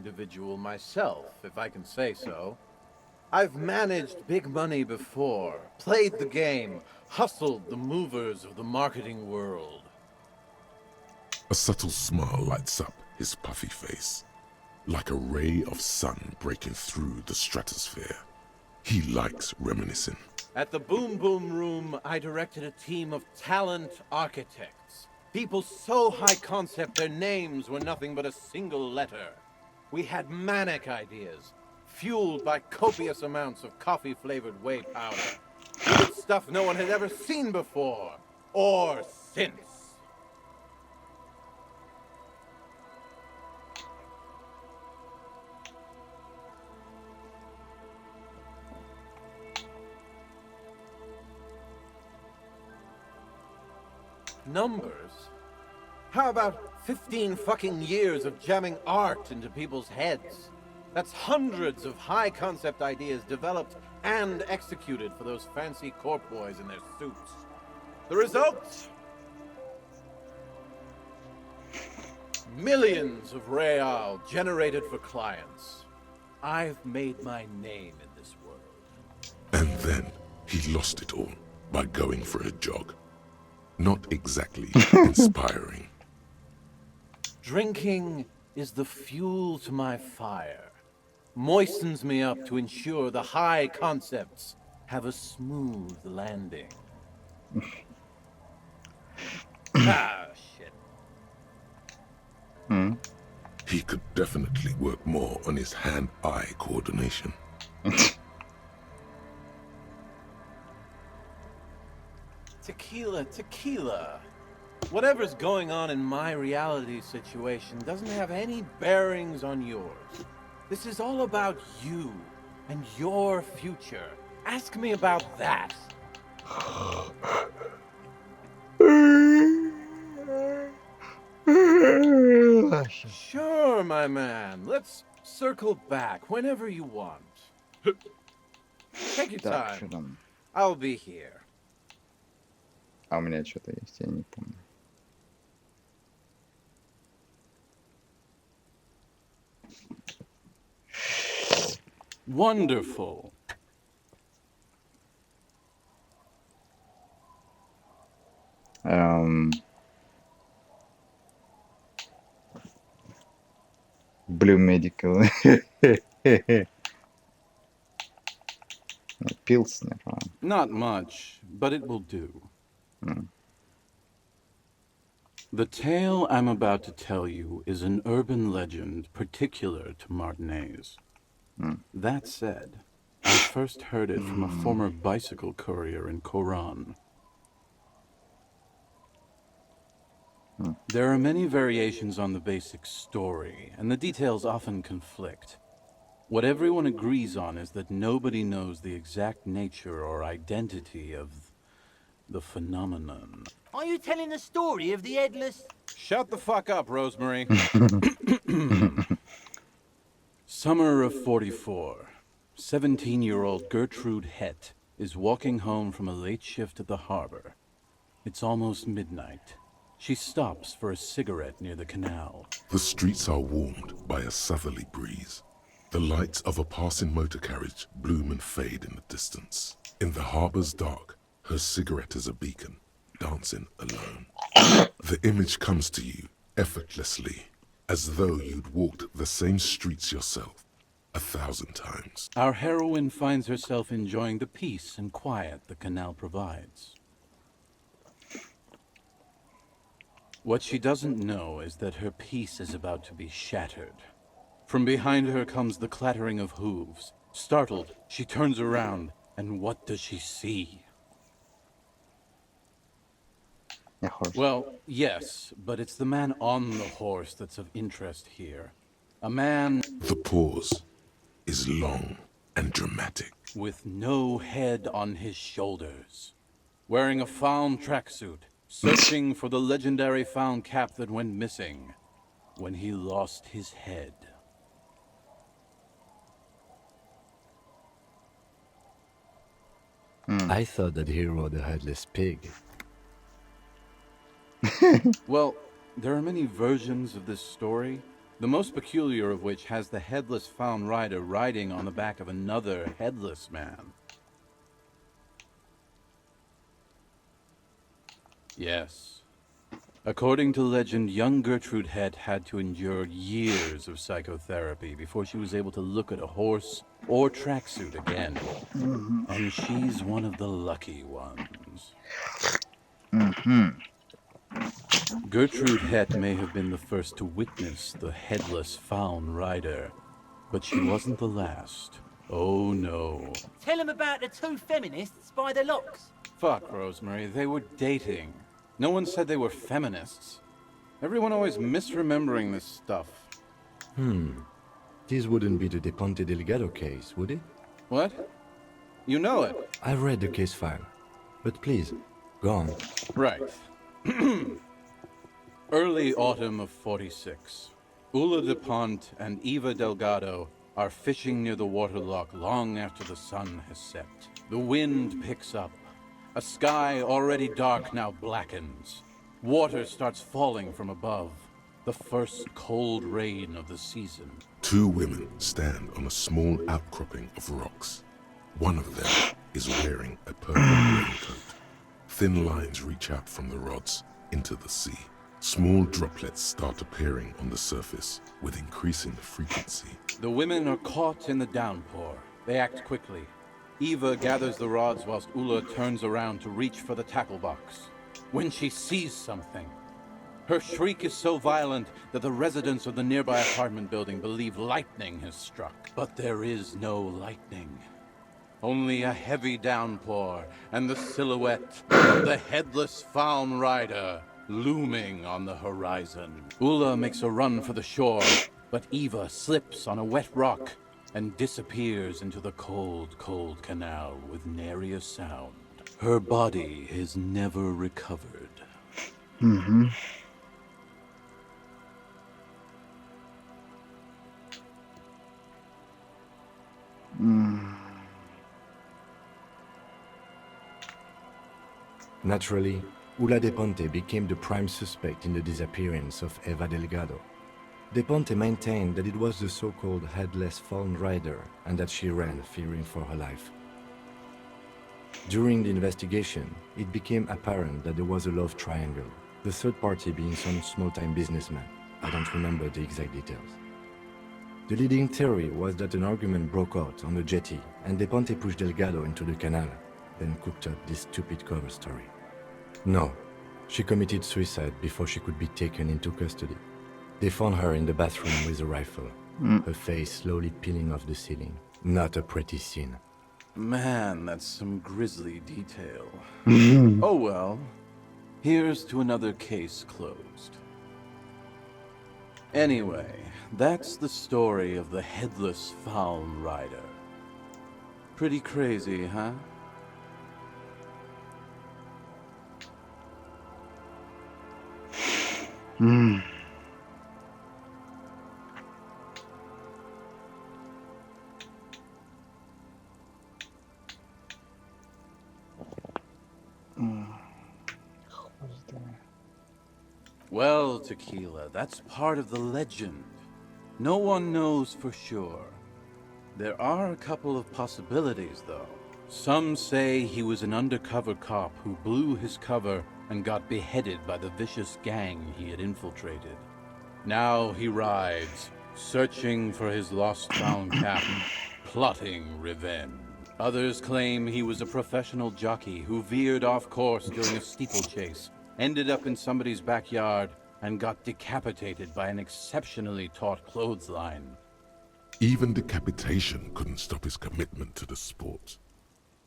individual myself, if I can say so. I've managed big money before, played the game, hustled the movers of the marketing world. A subtle smile lights up his puffy face, like a ray of sun breaking through the stratosphere. He likes reminiscing. At the Boom Boom Room, I directed a team of talent architects. People so high concept their names were nothing but a single letter. We had manic ideas, fueled by copious amounts of coffee-flavored whey powder. We did stuff no one had ever seen before, or since. Numbers? How about 15 fucking years of jamming art into people's heads? That's hundreds of high-concept ideas developed and executed for those fancy corp boys in their suits. The result? Millions of real generated for clients. I've made my name in this world. And then he lost it all by going for a jog. Not exactly inspiring. Drinking is the fuel to my fire. Moistens me up to ensure the high concepts have a smooth landing. Ah, shit. He could definitely work more on his hand-eye coordination. Tequila. Whatever's going on in my reality situation doesn't have any bearings on yours. This is all about you and your future. Ask me about that. Sure, my man. Let's circle back whenever you want. Take your Так, что time. там? I'll be here. А у меня что-то есть, я не помню. Wonderful. Blue Medical. Pilsner. Not much, but it will do. The tale I'm about to tell you is an urban legend particular to Martinez. That said, I first heard it from a former bicycle courier in Koran. There are many variations on the basic story, and the details often conflict. What everyone agrees on is that nobody knows the exact nature or identity of the phenomenon. Are you telling the story of the headless? Shut the fuck up, Rosemary. Summer of 44. 17-year-old Gertrude Het is walking home from a late shift at the harbor. It's almost midnight. She stops for a cigarette near the canal. The streets are warmed by a southerly breeze. The lights of a passing motor carriage bloom and fade in the distance. In the harbor's dark, her cigarette is a beacon, dancing alone. The image comes to you effortlessly, as though you'd walked the same streets yourself 1,000 times. Our heroine finds herself enjoying the peace and quiet the canal provides. What she doesn't know is that her peace is about to be shattered. From behind her comes the clattering of hooves. Startled, she turns around, and what does she see? A horse. Well, yes, but it's the man on the horse that's of interest here. A man The pause is long and dramatic. with no head on his shoulders, wearing a found tracksuit, searching for the legendary found cap that went missing when he lost his head. I thought that he rode a headless pig. Well, there are many versions of this story, The most peculiar of which has the headless found rider riding on the back of another headless man. Yes. According to legend, young Gertrude Het had to endure years of psychotherapy before she was able to look at a horse or tracksuit again. And she's one of the lucky ones. Gertrude Het may have been the first to witness the headless found rider, but she wasn't the last. Oh no. Tell him about the two feminists by the locks. Fuck, Rosemary, they were dating. No one said they were feminists. Everyone always misremembering this stuff. This wouldn't be the De Ponte Delgado case, would it? What? You know it? I've read the case file. But please, go on. Right. Early autumn of 46. Ula de Ponte and Eva Delgado are fishing near the waterlock long after the sun has set. The wind picks up. A sky already dark now blackens. Water starts falling from above. The first cold rain of the season. Two women stand on a small outcropping of rocks. One of them is wearing a purple raincoat. Thin lines reach out from the rods into the sea. Small droplets start appearing on the surface with increasing frequency. The women are caught in the downpour. They act quickly. Eva gathers the rods whilst Ula turns around to reach for the tackle box. When she sees something, her shriek is so violent that the residents of the nearby apartment building believe lightning has struck. But there is no lightning. Only a heavy downpour and the silhouette of the headless found rider looming on the horizon. Ula makes a run for the shore, but Eva slips on a wet rock and disappears into the cold, cold canal with nary a sound. Her body is never recovered. Naturally, Ula de Ponte became the prime suspect in the disappearance of Eva Delgado. De Ponte maintained that it was the so-called headless found rider and that she ran fearing for her life. During the investigation, it became apparent that there was a love triangle, the third party being some small-time businessman. I don't remember the exact details. The leading theory was that an argument broke out on the jetty and De Ponte pushed Delgado into the canal, then cooked up this stupid cover story. No, she committed suicide before she could be taken into custody. They found her in the bathroom with a rifle, her face slowly peeling off the ceiling. Not a pretty scene. Man, that's some grisly detail. Oh well. Here's to another case closed. Anyway, that's the story of the headless found rider. Pretty crazy, huh? Well, Tequila, that's part of the legend. No one knows for sure. There are a couple of possibilities, though. Some say he was an undercover cop who blew his cover and got beheaded by the vicious gang he had infiltrated. Now he rides, searching for his lost-found cap, plotting revenge. Others claim he was a professional jockey who veered off course during a steeplechase, ended up in somebody's backyard, and got decapitated by an exceptionally taut clothesline. Even decapitation couldn't stop his commitment to the sport.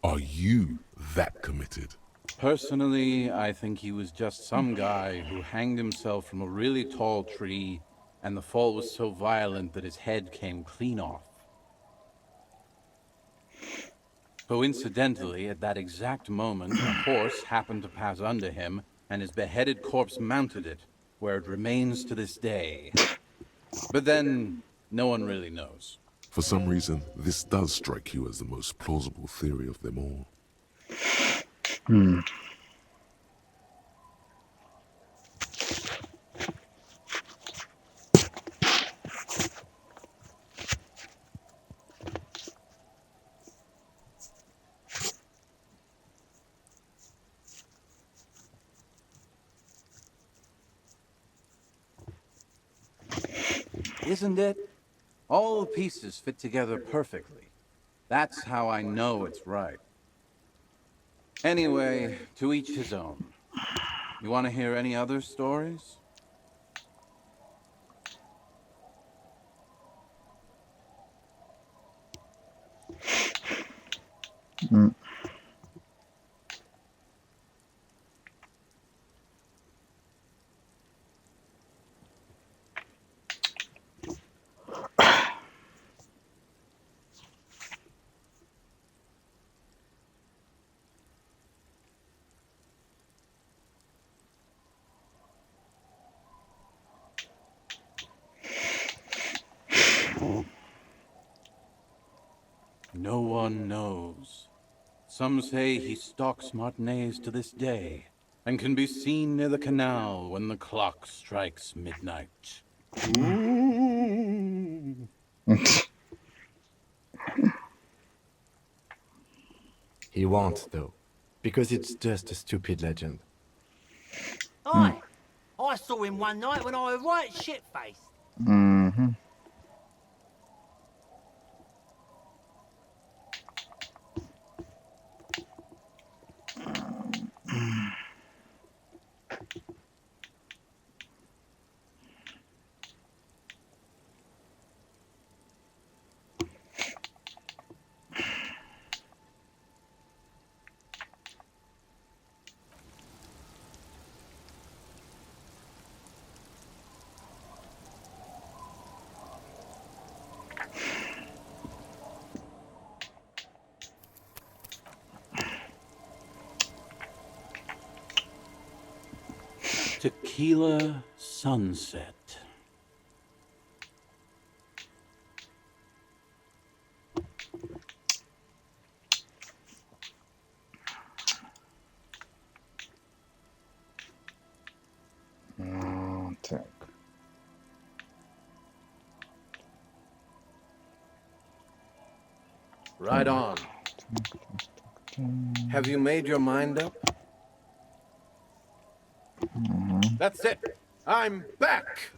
Are you that committed? Personally, I think he was just some guy who hanged himself from a really tall tree, and the fall was so violent that his head came clean off. Coincidentally, at that exact moment, a horse happened to pass under him, and his beheaded corpse mounted it, where it remains to this day. But then, no one really knows. For some reason, this does strike you as the most plausible theory of them all. isn't it? All the pieces fit together perfectly. That's how I know it's right. Anyway, to each his own. You want to hear any other stories? Mm. No one knows. Some say he stalks Martinez to this day, and can be seen near the canal when the clock strikes midnight. He won't, though, because it's just a stupid legend. Aye. I saw him one night when I was right shit-faced. Mhm. Tequila sunset. Так. Right on. Have you made your mind up? That's it. I'm back.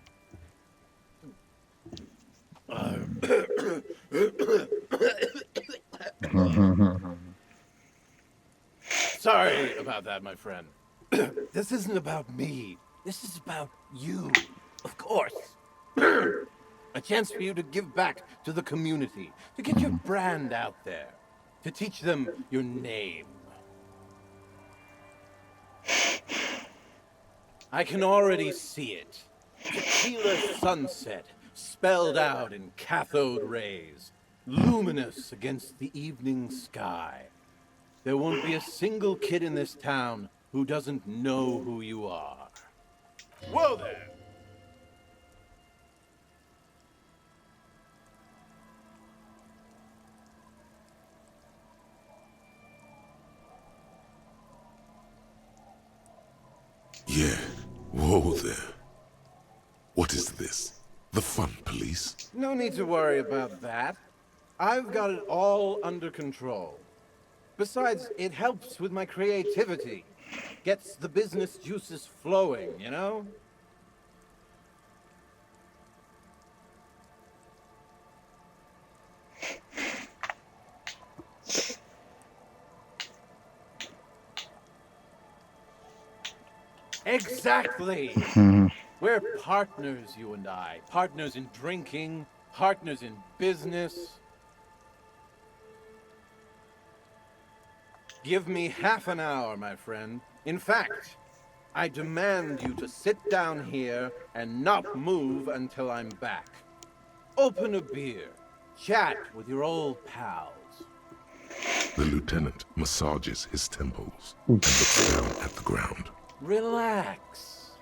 Sorry about that, my friend. This isn't about me. This is about you. Of course. A chance for you to give back to the community, to get your brand out there, to teach them your name. I can already see it. Tequila sunset, spelled out in cathode rays, luminous against the evening sky. There won't be a single kid in this town who doesn't know who you are. Whoa there! Yeah, whoa there. What is this? The fun police? No need to worry about that. I've got it all under control. Besides, it helps with my creativity. Gets the business juices flowing, you know? Exactly! We're partners, you and I. Partners in drinking, partners in business. Give me half an hour, my friend. In fact, I demand you to sit down here and not move until I'm back. Open a beer. Chat with your old pals. The lieutenant massages his temples and looks down at the ground. Relax.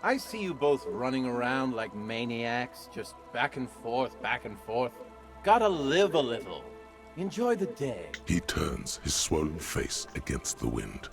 I see you both running around like maniacs, just back and forth, back and forth. Gotta live a little. Enjoy the day. He turns his swollen face against the wind.